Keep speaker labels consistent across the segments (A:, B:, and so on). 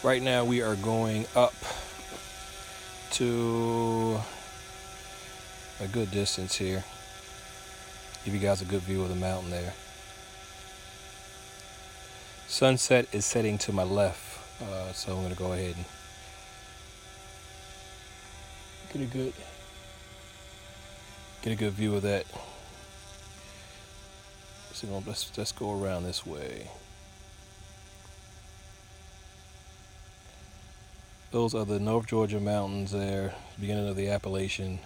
A: Right now we are going up to a good distance here. Give you guys a good view of the mountain there. Sunset is setting to my left, so I'm going to go ahead and get a good view of that. So let's go around this way. Those are the North Georgia mountains there, beginning of the Appalachian.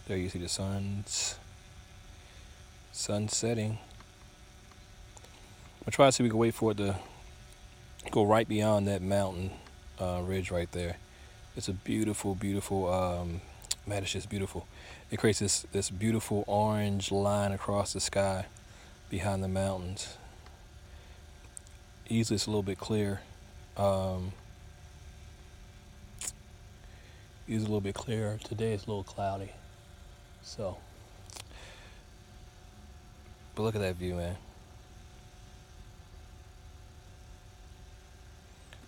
A: There you see the sun setting. I'll try to see if we can wait for it to go right beyond that mountain ridge right there. It's a beautiful, beautiful, man, it's just beautiful. It creates this beautiful orange line across the sky behind the mountains. Usually it's a little bit clear. Usually a little bit clearer. Today it's a little cloudy. So, but look at that view, man.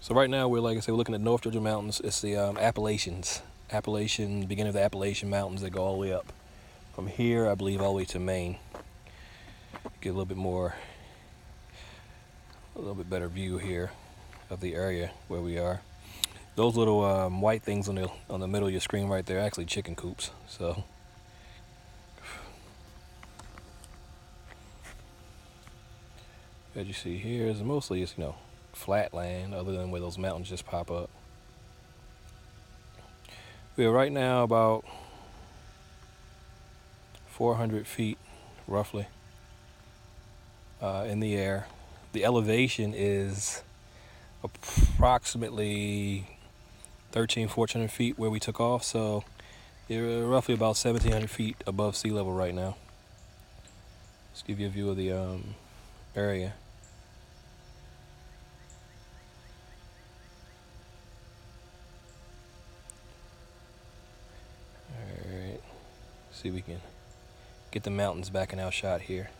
A: So right now we're, like I said, we're looking at North Georgia mountains. It's the beginning of the Appalachian Mountains that go all the way up from here, I believe, all the way to Maine. Get a little bit better view here of the area where we are. Those little white things on the middle of your screen right there are actually chicken coops. So. As you see here, is mostly it's flat land, other than where those mountains just pop up. We are right now about 400 feet, roughly, in the air. The elevation is approximately 1,400 feet where we took off, so you're roughly about 1,700 feet above sea level right now. Let's give you a view of the area. Alright, see if we can get the mountains back in our shot here.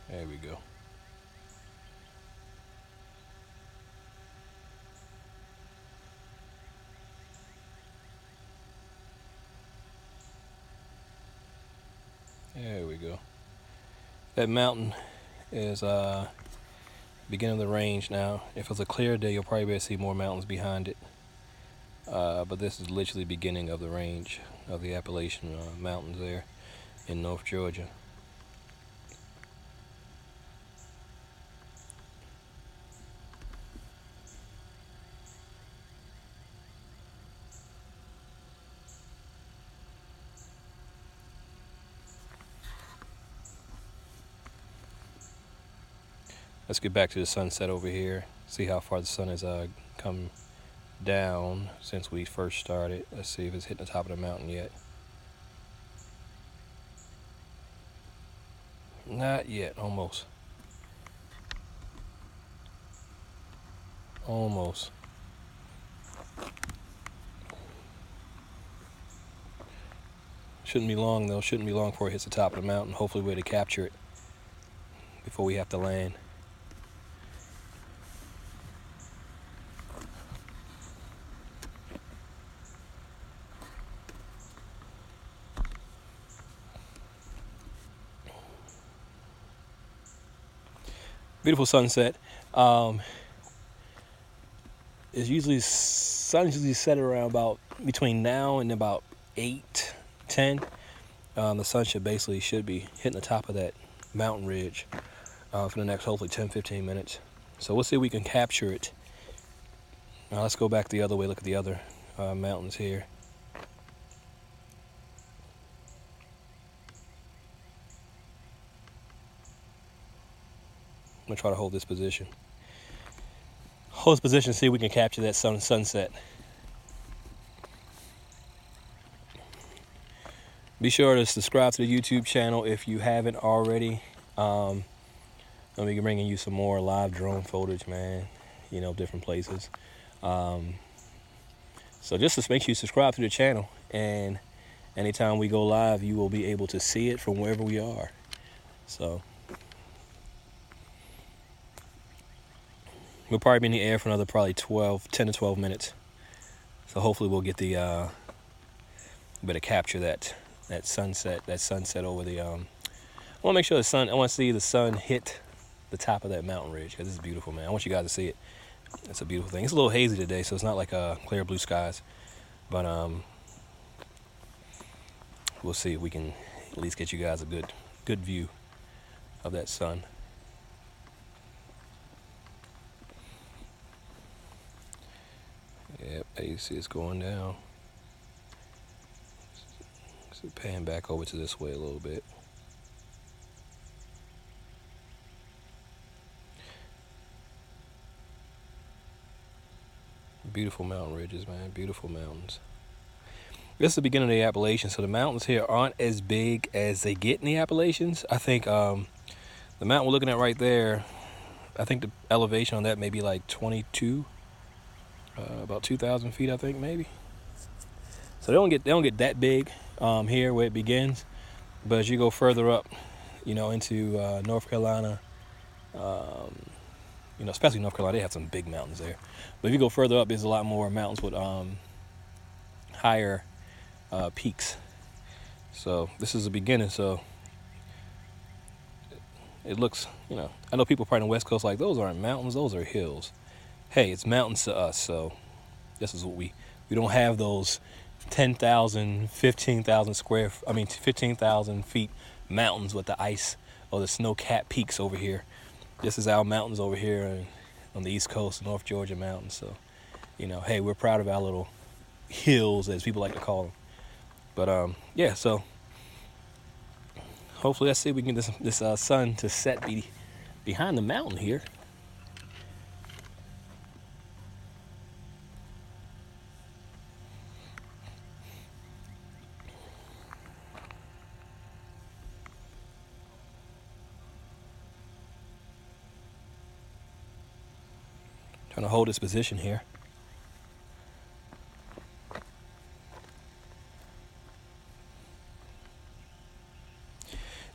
A: There we go. There we go. That mountain is beginning of the range now. If it was a clear day, you'll probably be able to see more mountains behind it. But this is literally the beginning of the range of the Appalachian Mountains there in North Georgia. Let's get back to the sunset over here. See how far the sun has come down since we first started. Let's see if it's hitting the top of the mountain yet. Not yet, almost. Almost. Shouldn't be long though. Shouldn't be long before it hits the top of the mountain. Hopefully we're able to capture it before we have to land. Beautiful sunset. Sun's usually set around about between now and about 8-10. The sun should be hitting the top of that mountain ridge for the next hopefully 10-15 minutes. So we'll see if we can capture it. Now let's go back the other way. Look at the other mountains here. I'm gonna try to hold this position. See if we can capture that sunset. Be sure to subscribe to the YouTube channel if you haven't already. I'll be bringing you some more live drone footage, man. Different places. So just to make sure you subscribe to the channel, and anytime we go live, you will be able to see it from wherever we are. So we'll probably be in the air for another probably 10 to 12 minutes. So hopefully we'll get the better capture that sunset over the. I want to make sure I want to see the sun hit the top of that mountain ridge, because it's beautiful, man. I want you guys to see it. It's a beautiful thing. It's a little hazy today, so it's not like clear blue skies, but we'll see if we can at least get you guys a good view of that sun. Yep, you see it's going down. So pan back over to this way a little bit. Beautiful mountain ridges, man. Beautiful mountains. This is the beginning of the Appalachians, so the mountains here aren't as big as they get in the Appalachians. I think the mountain we're looking at right there, I think the elevation on that may be like 22, about 2,000 feet, I think, maybe. So they don't get that big here where it begins, but as you go further up, into North Carolina, especially North Carolina, they have some big mountains there. But if you go further up, there's a lot more mountains with higher peaks. So this is the beginning. So it looks, I know people probably on the West Coast like, those aren't mountains, those are hills. Hey, it's mountains to us. So this is what we don't have those 10,000, 15,000 feet mountains with the ice or the snow-capped peaks over here. This is our mountains over here on the East Coast, North Georgia mountains. So, hey, we're proud of our little hills, as people like to call them. But yeah, so hopefully let's see if we can get this sun to set behind the mountain here. Trying to hold this position here.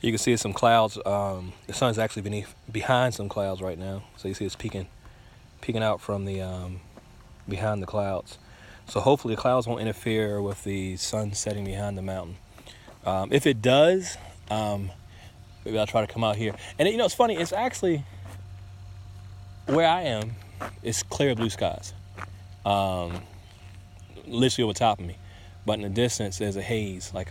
A: You can see some clouds. The sun's actually behind some clouds right now, so you see it's peeking out from the behind the clouds. So hopefully the clouds won't interfere with the sun setting behind the mountain. If it does, maybe I'll try to come out here. And it's funny. It's actually where I am. It's clear blue skies, literally over top of me. But in the distance, there's a haze. Like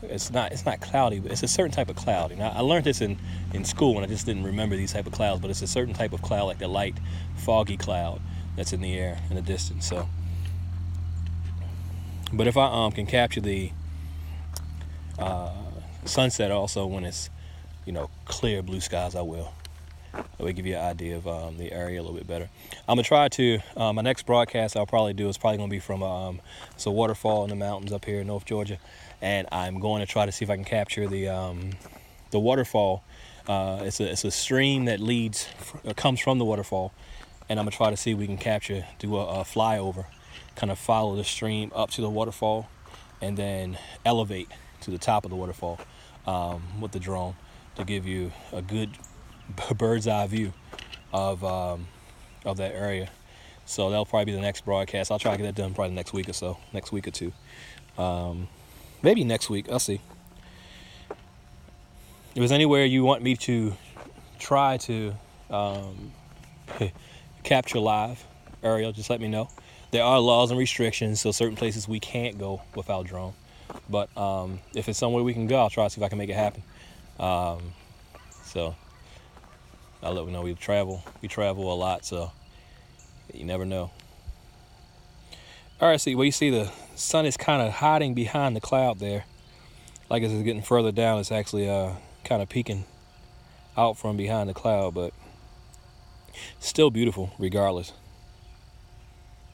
A: it's not cloudy, but it's a certain type of cloud. And I learned this in school, and I just didn't remember these type of clouds. But it's a certain type of cloud, like the light, foggy cloud that's in the air in the distance. So, but if I can capture the sunset also when it's clear blue skies, I will. That would give you an idea of the area a little bit better. I'm going to try to, my next broadcast I'll probably do is probably going to be from it's a waterfall in the mountains up here in North Georgia. And I'm going to try to see if I can capture the waterfall. It's a stream that comes from the waterfall. And I'm going to try to see if we can do a flyover, kind of follow the stream up to the waterfall and then elevate to the top of the waterfall with the drone to give you a good bird's eye view of that area. So that'll probably be the next broadcast. I'll try to get that done probably next week or two. Maybe next week. I'll see. If there's anywhere you want me to try to capture live, Ariel, just let me know. There are laws and restrictions, so certain places we can't go without drone. But if it's somewhere we can go, I'll try to see if I can make it happen. So I'll let you know. We travel a lot, so you never know. All right, see, well, you see the sun is kind of hiding behind the cloud there. Like as it's getting further down, it's actually kind of peeking out from behind the cloud, but still beautiful regardless.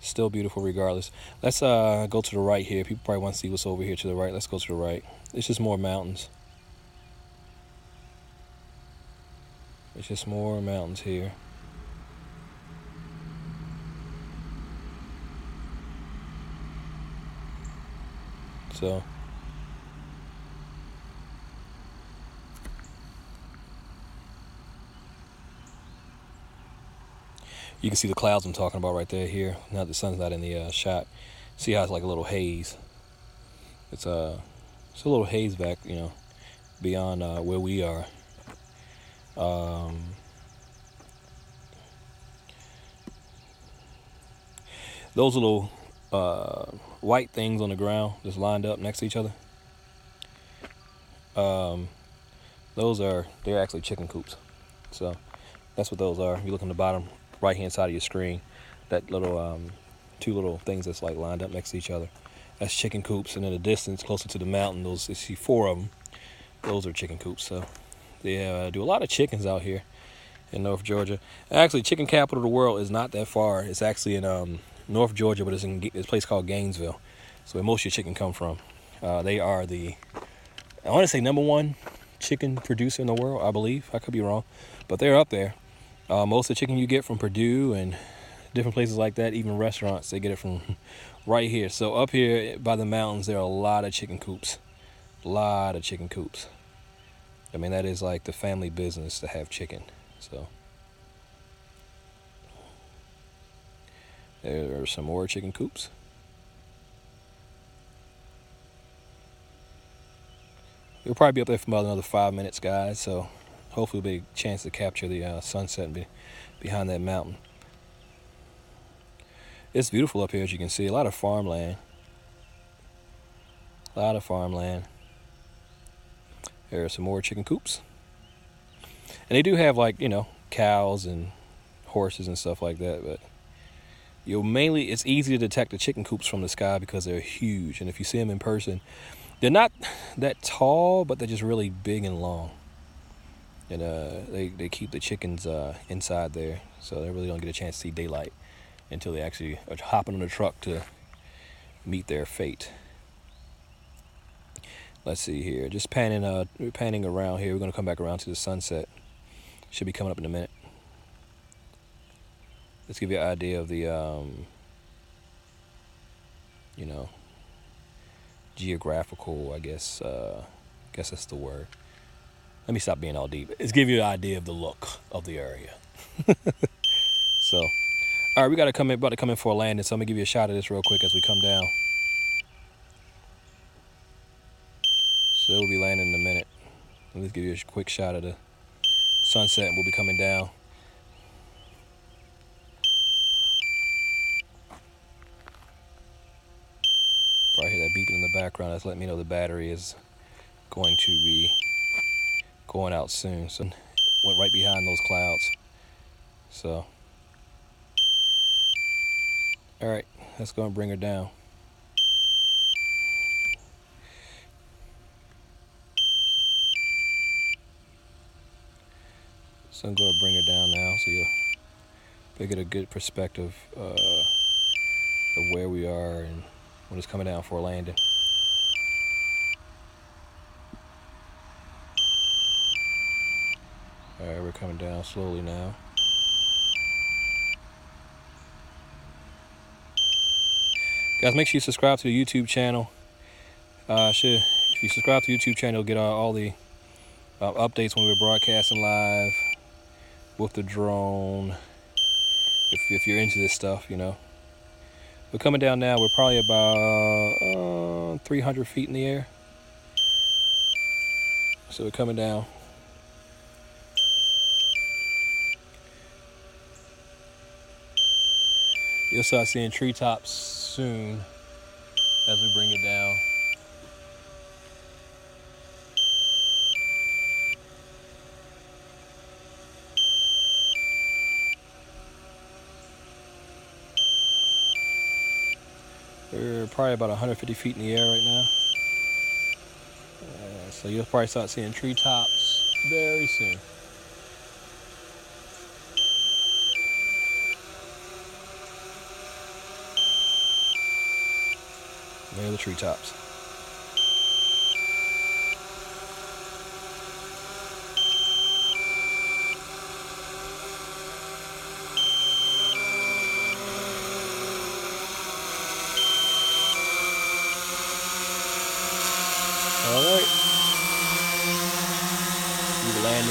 A: Still beautiful regardless. Let's go to the right here. People probably want to see what's over here to the right. Let's go to the right. It's just more mountains. It's just more mountains here. So you can see the clouds I'm talking about right there here. Now the sun's not in the shot. See how it's like a little haze. It's a little haze back, you know, beyond where we are. Those little white things on the ground just lined up next to each other. They're actually chicken coops. So that's what those are. You look on the bottom right hand side of your screen, that little two little things that's like lined up next to each other. That's chicken coops. And in the distance, closer to the mountain, you see 4 of them. Those are chicken coops. So they do a lot of chickens out here in North Georgia. Actually, chicken capital of the world is not that far. It's actually in North Georgia, but it's in this place called Gainesville. So where most of your chicken come from. They are I want to say #1 chicken producer in the world, I believe. I could be wrong, but they're up there. Most of the chicken you get from Purdue and different places like that, even restaurants, they get it from right here. So up here by the mountains, there are a lot of chicken coops. A lot of chicken coops. I mean, that is like the family business to have chicken. So there are some more chicken coops. We'll probably be up there for about another 5 minutes, guys. So hopefully we'll be a chance to capture the sunset behind that mountain. It's beautiful up here, as you can see. A lot of farmland. A lot of farmland. There are some more chicken coops. And they do have, like, you know, cows and horses and stuff like that. But it's easy to detect the chicken coops from the sky because they're huge. And if you see them in person, they're not that tall, but they're just really big and long. And they keep the chickens inside there, so they really don't get a chance to see daylight until they actually are hopping on the truck to meet their fate. Let's see here. Just panning around here. We're going to come back around to the sunset. Should be coming up in a minute. Let's give you an idea of the, you know, geographical, I guess that's the word. Let me stop being all deep. Let's give you an idea of the look of the area. So, all right, we about to come in for a landing, so I'm going to give you a shot of this real quick as we come down. So we'll be landing in a minute. Let's give you a quick shot of the sunset, and we'll be coming down. If I hear that beeping in the background, that's letting me know the battery is going to be going out soon. So went right behind those clouds. So all right, let's go and bring her down. So I'm going to bring her down now, so you'll get a good perspective of where we are and when it's coming down for a landing. All right, we're coming down slowly now. Guys, make sure you subscribe to the YouTube channel. If you subscribe to the YouTube channel, you'll get all the updates when we're broadcasting live with the drone. If you're into this stuff, you know. We're coming down now. We're probably about 300 feet in the air. So we're coming down. You'll start seeing treetops soon as we bring it down. We're probably about 150 feet in the air right now. So you'll probably start seeing treetops very soon. There are the treetops.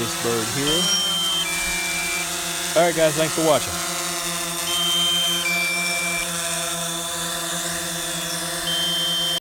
A: this bird here. All right, guys, thanks for watching.